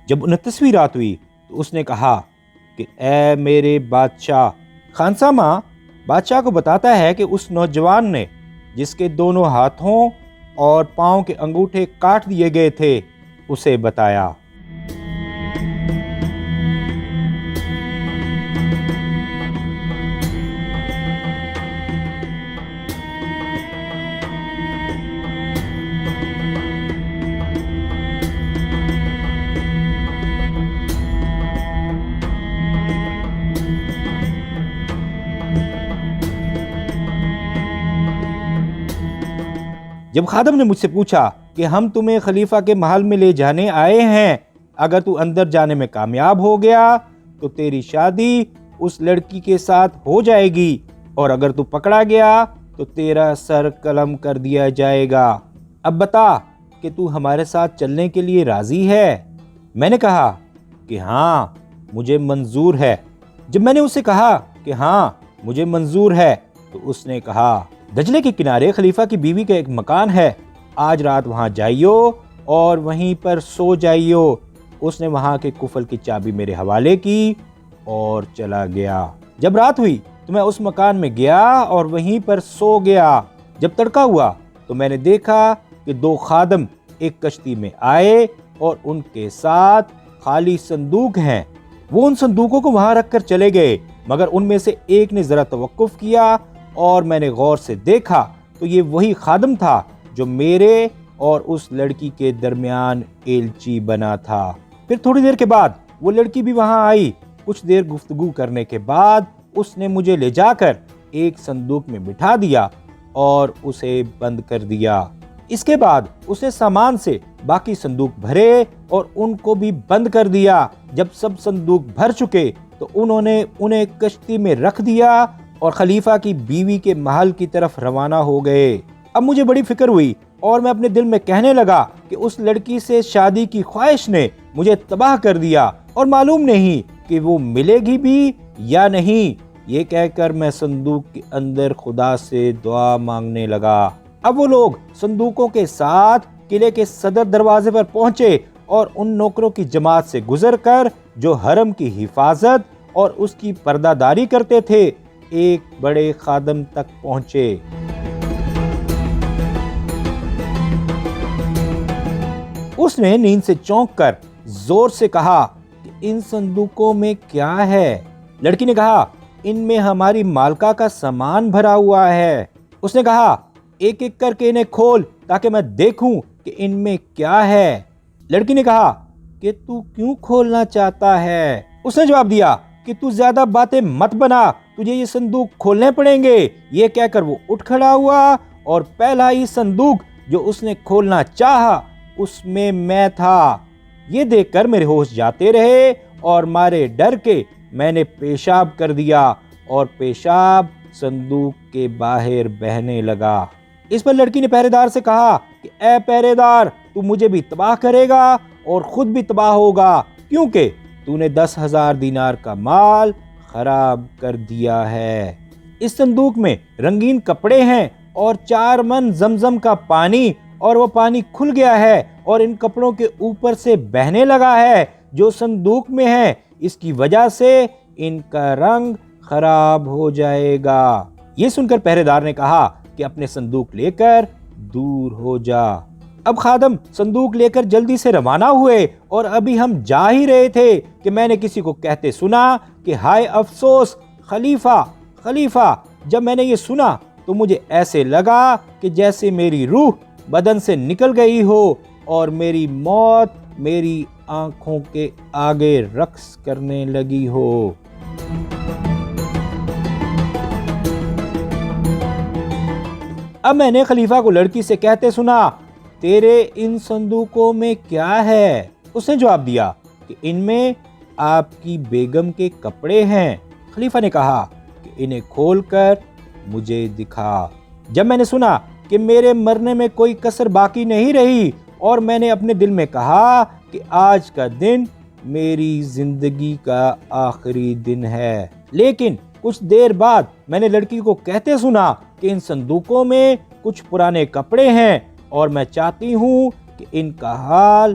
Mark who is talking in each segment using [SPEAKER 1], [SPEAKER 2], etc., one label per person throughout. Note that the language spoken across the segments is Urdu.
[SPEAKER 1] جب 29ویں رات ہوئی تو اس نے کہا کہ اے میرے بادشاہ، خانسامہ بادشاہ کو بتاتا ہے کہ اس نوجوان نے جس کے دونوں ہاتھوں اور پاؤں کے انگوٹھے کاٹ دیے گئے تھے اسے بتایا۔ جب خادم نے مجھ سے پوچھا کہ ہم تمہیں خلیفہ کے محل میں لے جانے آئے ہیں، اگر تو اندر جانے میں کامیاب ہو گیا تو تیری شادی اس لڑکی کے ساتھ ہو جائے گی، اور اگر تو پکڑا گیا تو تیرا سر قلم کر دیا جائے گا۔ اب بتا کہ تو ہمارے ساتھ چلنے کے لیے راضی ہے؟ میں نے کہا کہ ہاں مجھے منظور ہے۔ جب میں نے اس سے کہا کہ ہاں مجھے منظور ہے تو اس نے کہا، دجلے کے کنارے خلیفہ کی بیوی کا ایک مکان ہے، آج رات وہاں جائیو اور وہیں پر سو جائیو۔ اس نے وہاں کے قفل کی چابی میرے حوالے کی اور چلا گیا۔ جب رات ہوئی تو میں اس مکان میں گیا اور وہیں پر سو گیا۔ جب تڑکا ہوا تو میں نے دیکھا کہ 2 خادم ایک کشتی میں آئے اور ان کے ساتھ خالی صندوق ہیں۔ وہ ان صندوقوں کو وہاں رکھ کر چلے گئے، مگر ان میں سے ایک نے ذرا توقف کیا اور میں نے غور سے دیکھا تو یہ وہی خادم تھا جو میرے اور اس لڑکی کے درمیان ایلچی بنا تھا۔ پھر تھوڑی دیر کے بعد وہ لڑکی بھی وہاں آئی۔ کچھ دیر گفتگو کرنے کے بعد اس نے مجھے لے جا کر ایک صندوق میں بٹھا دیا اور اسے بند کر دیا۔ اس کے بعد اس نے سامان سے باقی صندوق بھرے اور ان کو بھی بند کر دیا۔ جب سب صندوق بھر چکے تو انہوں نے انہیں کشتی میں رکھ دیا اور خلیفہ کی بیوی کے محل کی طرف روانہ ہو گئے۔ اب مجھے بڑی فکر ہوئی اور میں اپنے دل میں کہنے لگا کہ اس لڑکی سے شادی کی خواہش نے مجھے تباہ کر دیا اور معلوم نہیں کہ وہ ملے گی بھی یا نہیں۔ یہ کہہ کر میں صندوق کے اندر خدا سے دعا مانگنے لگا۔ اب وہ لوگ صندوقوں کے ساتھ قلعے کے صدر دروازے پر پہنچے اور ان نوکروں کی جماعت سے گزر کر جو حرم کی حفاظت اور اس کی پردہ داری کرتے تھے ایک بڑے خادم تک پہنچے۔ اس نے نیند سے چونک کر زور سے کہا کہ ان صندوقوں میں کیا ہے؟ لڑکی نے کہا، ان میں ہماری مالکہ کا سامان بھرا ہوا ہے۔ اس نے کہا، ایک ایک کر کے انہیں کھول تاکہ میں دیکھوں کہ ان میں کیا ہے۔ لڑکی نے کہا کہ تو کیوں کھولنا چاہتا ہے؟ اس نے جواب دیا کہ تو زیادہ باتیں مت بنا، تجھے یہ صندوق کھولنے پڑیں گے۔ یہ کہہ کر وہ اٹھ کھڑا ہوا اور پہلا ہی صندوق جو اس نے کھولنا چاہا اس میں تھا۔ یہ دیکھ کر میرے ہوش جاتے رہے اور مارے ڈر کے میں نے پیشاب کر دیا اور پیشاب صندوق کے باہر بہنے لگا۔ اس پر لڑکی نے پہرے دار سے کہا کہ اے پہرے دار، تو مجھے بھی تباہ کرے گا اور خود بھی تباہ ہوگا، کیونکہ تو نے 10,000 دینار کا مال خراب کر دیا ہے۔ اس صندوق میں رنگین کپڑے ہیں اور 4 من زمزم کا پانی، اور وہ پانی کھل گیا ہے اور ان کپڑوں کے اوپر سے بہنے لگا ہے جو صندوق میں ہے، اس کی وجہ سے ان کا رنگ خراب ہو جائے گا۔ یہ سن کر پہرے دار نے کہا کہ اپنے صندوق لے کر دور ہو جا۔ اب خادم صندوق لے کر جلدی سے روانہ ہوئے اور ابھی ہم جا ہی رہے تھے کہ میں نے کسی کو کہتے سنا کہ ہائے افسوس خلیفہ خلیفہ۔ جب میں نے یہ سنا تو مجھے ایسے لگا کہ جیسے میری روح بدن سے نکل گئی ہو اور میری موت میری آنکھوں کے آگے رقص کرنے لگی ہو۔ اب میں نے خلیفہ کو لڑکی سے کہتے سنا، تیرے ان صندوقوں میں کیا ہے؟ اس نے جواب دیا کہ ان میں آپ کی بیگم کے کپڑے ہیں۔ خلیفہ نے کہا کہ انہیں کھول کر مجھے دکھا۔ جب میں نے سنا کہ میرے مرنے میں کوئی کسر باقی نہیں رہی اور میں نے اپنے دل میں کہا کہ آج کا دن میری زندگی کا آخری دن ہے، لیکن کچھ دیر بعد میں نے لڑکی کو کہتے سنا کہ ان صندوقوں میں کچھ پرانے کپڑے ہیں اور میں چاہتی ہوں کہ ان کا حال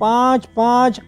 [SPEAKER 1] 5-5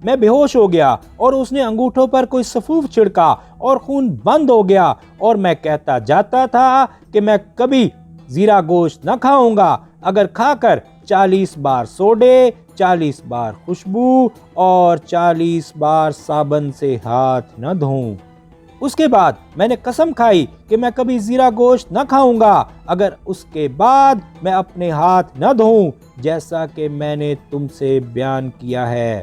[SPEAKER 1] میں بے ہوش ہو گیا اور اس نے انگوٹھوں پر کوئی سفوف چھڑکا اور خون بند ہو گیا، اور میں کہتا جاتا تھا کہ میں کبھی زیرہ گوشت نہ کھاؤں گا اگر کھا کر 40 بار سوڈے، 40 بار خوشبو اور 40 بار صابن سے ہاتھ نہ دھوؤں۔ اس کے بعد میں نے قسم کھائی کہ میں کبھی زیرہ گوشت نہ کھاؤں گا اگر اس کے بعد میں اپنے ہاتھ نہ دھوؤں، جیسا کہ میں نے تم سے بیان کیا ہے۔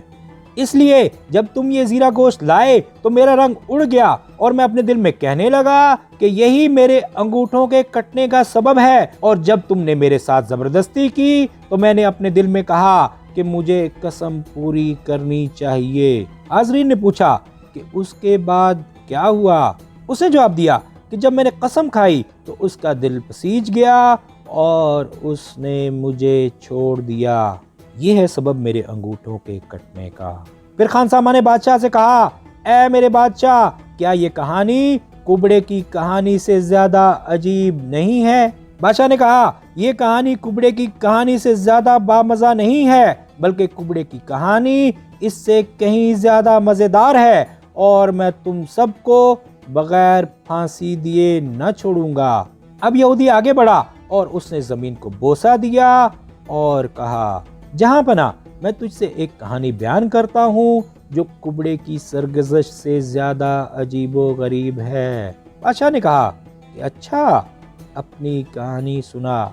[SPEAKER 1] اس لیے جب تم یہ زیرہ گوشت لائے تو میرا رنگ اڑ گیا، اور میں اپنے دل میں کہنے لگا کہ یہی میرے انگوٹھوں کے کٹنے کا سبب ہے، اور جب تم نے میرے ساتھ زبردستی کی تو میں نے اپنے دل میں کہا کہ مجھے قسم پوری کرنی چاہیے۔ حاضرین نے پوچھا کہ اس کے بعد کیا ہوا؟ اس نے جواب دیا کہ جب میں نے قسم کھائی تو اس کا دل پسیج گیا اور اس نے مجھے چھوڑ دیا۔ یہ ہے سبب میرے انگوٹھوں کے کٹنے کا۔ پھر خانسامہ نے بادشاہ سے کہا، اے میرے بادشاہ، کیا یہ کہانی کبڑے کی کہانی سے زیادہ عجیب نہیں ہے؟ بادشاہ نے کہا، یہ کہانی کبڑے کی کہانی سے زیادہ بامزہ نہیں ہے، بلکہ کبڑے کی کہانی اس سے کہیں زیادہ مزیدار ہے، اور میں تم سب کو بغیر پھانسی دیے نہ چھوڑوں گا۔ اب یہودی آگے بڑھا اور اس نے زمین کو بوسہ دیا اور کہا، جہاں پناہ، میں تجھ سے ایک کہانی بیان کرتا ہوں جو کبڑے کی سرگزشت سے زیادہ عجیب و غریب ہے۔ بادشاہ نے کہا کہ اچھا، اپنی کہانی سنا۔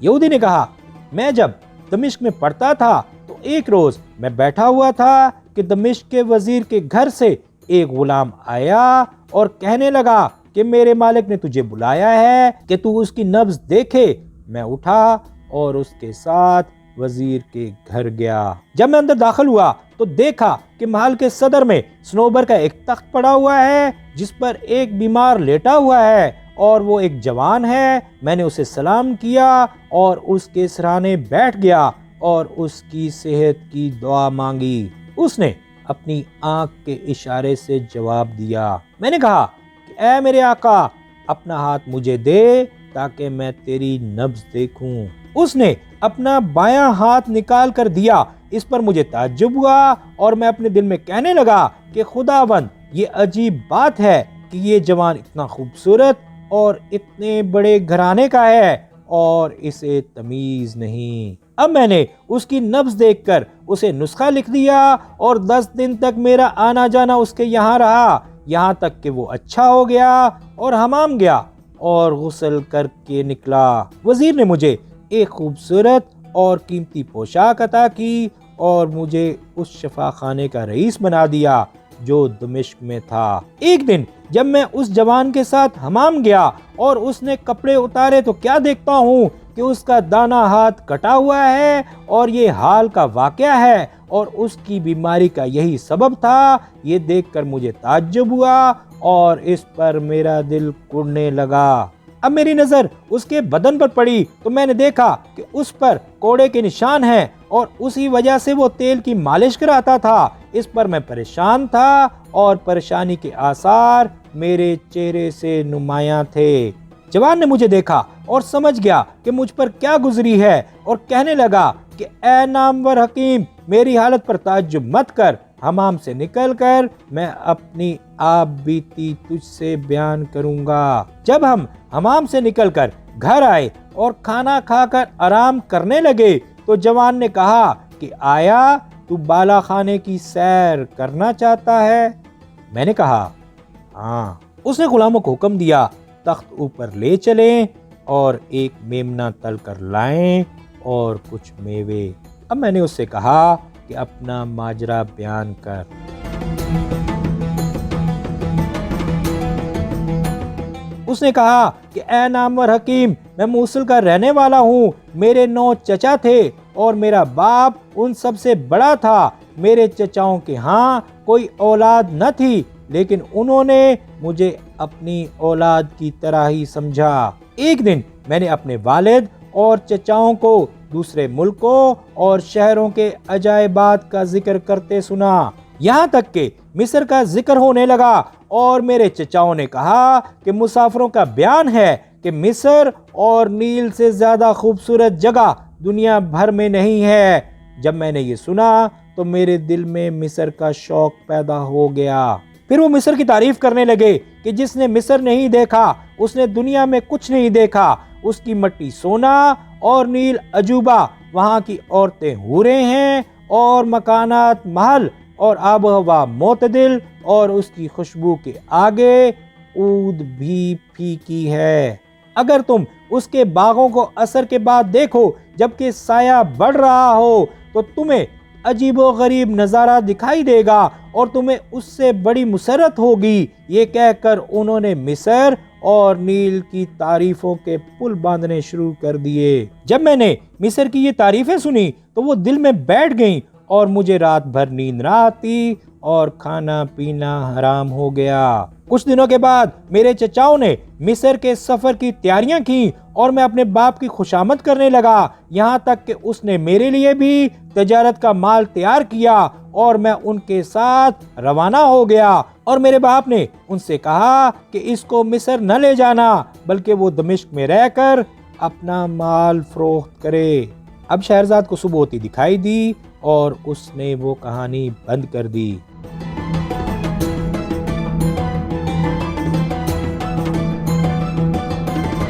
[SPEAKER 1] یہودی نے کہا، میں جب دمشق میں پڑھتا تھا تو ایک روز میں بیٹھا ہوا تھا کہ دمشق کے وزیر کے گھر سے ایک غلام آیا اور کہنے لگا کہ میرے مالک نے تجھے بلایا ہے کہ تو اس کی نبض دیکھے۔ میں اٹھا اور اس کے ساتھ وزیر کے گھر گیا۔ جب میں اندر داخل ہوا تو دیکھا کہ محل کے صدر میں صنوبر کا ایک تخت پڑا ہوا ہے جس پر ایک بیمار لیٹا ہوا ہے، اور وہ ایک جوان ہے۔ میں نے اسے سلام کیا اور اس کے سرانے بیٹھ گیا اور اس کی صحت کی دعا مانگی۔ اس نے اپنی آنکھ کے اشارے سے جواب دیا۔ میں نے کہا کہ اے میرے آقا، اپنا ہاتھ مجھے دے تاکہ میں تیری نبض دیکھوں۔ اس نے اپنا بایاں ہاتھ نکال کر دیا۔ اس پر مجھے تعجب ہوا اور میں اپنے دل میں کہنے لگا کہ خداوند، یہ عجیب بات ہے کہ یہ جوان اتنا خوبصورت اور اتنے بڑے گھرانے کا ہے اور اسے تمیز نہیں۔ اب میں نے اس کی نبض دیکھ کر اسے نسخہ لکھ دیا اور 10 دن تک میرا آنا جانا اس کے یہاں رہا، یہاں تک کہ وہ اچھا ہو گیا اور حمام گیا اور غسل کر کے نکلا۔ وزیر نے مجھے ایک خوبصورت اور قیمتی پوشاک عطا کی اور مجھے اس شفا خانے کا رئیس بنا دیا جو دمشق میں تھا۔ ایک دن جب میں اس جوان کے ساتھ حمام گیا اور اس نے کپڑے اتارے تو کیا دیکھتا ہوں کہ اس کا دانا ہاتھ کٹا ہوا ہے، اور یہ حال کا واقعہ ہے، اور اس کی بیماری کا یہی سبب تھا۔ یہ دیکھ کر مجھے تعجب ہوا اور اس پر میرا دل کڑنے لگا۔ اب میری نظر اس کے بدن پر پڑی تو میں نے دیکھا کہ اس پر کوڑے کے نشان ہیں، اور اسی وجہ سے وہ تیل کی مالش کراتا تھا۔ اس پر میں پریشان تھا اور پریشانی کے آثار میرے چہرے سے نمایاں تھے۔ جوان نے مجھے دیکھا اور سمجھ گیا کہ مجھ پر کیا گزری ہے، اور کہنے لگا کہ اے نامور حکیم، میری حالت پر تعجب مت کر۔ حمام سے نکل کر میں اپنی آپ بیتی تجھ سے بیان کروں گا۔ جب ہم حمام سے نکل کر گھر آئے اور کھانا کھا کر آرام کرنے لگے تو جوان نے کہا کہ آیا تو بالا خانے کی سیر کرنا چاہتا ہے؟ میں نے کہا ہاں۔ اس نے غلاموں کو حکم دیا، تخت اوپر لے چلیں اور ایک میمنہ تل کر لائیں اور کچھ میوے۔ اب میں نے اس سے کہا کہ اپنا ماجرا بیان کر۔ اس نے کہا کہ اے نامور حکیم، میں موصل کا رہنے والا ہوں۔ میرے 9 چچا تھے اور میرا باپ ان سب سے بڑا تھا۔ میرے چچاؤں کے ہاں کوئی اولاد نہ تھی، لیکن انہوں نے مجھے اپنی اولاد کی طرح ہی سمجھا۔ ایک دن میں نے اپنے والد اور چچاؤں کو دوسرے ملکوں اور شہروں کے عجائبات کا ذکر کرتے سنا، یہاں تک کہ مصر کا ذکر ہونے لگا اور میرے چچاؤں نے کہا کہ مسافروں کا بیان ہے کہ مصر اور نیل سے زیادہ خوبصورت جگہ دنیا بھر میں نہیں ہے۔ جب میں نے یہ سنا تو میرے دل میں مصر کا شوق پیدا ہو گیا۔ پھر وہ مصر کی تعریف کرنے لگے کہ جس نے مصر نہیں دیکھا اس نے دنیا میں کچھ نہیں دیکھا، اس کی مٹی سونا اور نیل عجوبہ، وہاں کی عورتیں حوریں ہیں اور مکانات محل اور آب و ہوا معتدل، اور اس کی خوشبو کے آگے عود بھی پھیکی ہے۔ اگر تم اس کے باغوں کو عصر کے بعد دیکھو جبکہ سایہ بڑھ رہا ہو تو تمہیں عجیب و غریب نظارہ دکھائی دے گا اور تمہیں اس سے بڑی مسرت ہوگی۔ یہ کہہ کر انہوں نے مصر اور نیل کی تعریفوں کے پل باندھنے شروع کر دیے۔ جب میں نے مصر کی یہ تعریفیں سنی تو وہ دل میں بیٹھ گئیں اور مجھے رات بھر نیند نہ آتی اور کھانا پینا حرام ہو گیا۔ کچھ دنوں کے بعد میرے چچاؤں نے مصر کے سفر کی تیاریاں کی اور میں اپنے باپ کی خوشامد کرنے لگا، یہاں تک کہ اس نے میرے لیے بھی تجارت کا مال تیار کیا اور میں ان کے ساتھ روانہ ہو گیا۔ اور میرے باپ نے ان سے کہا کہ اس کو مصر نہ لے جانا بلکہ وہ دمشق میں رہ کر اپنا مال فروخت کرے۔ اب شہرزاد کو صبح ہوتی دکھائی دی اور اس نے وہ کہانی بند کر دی۔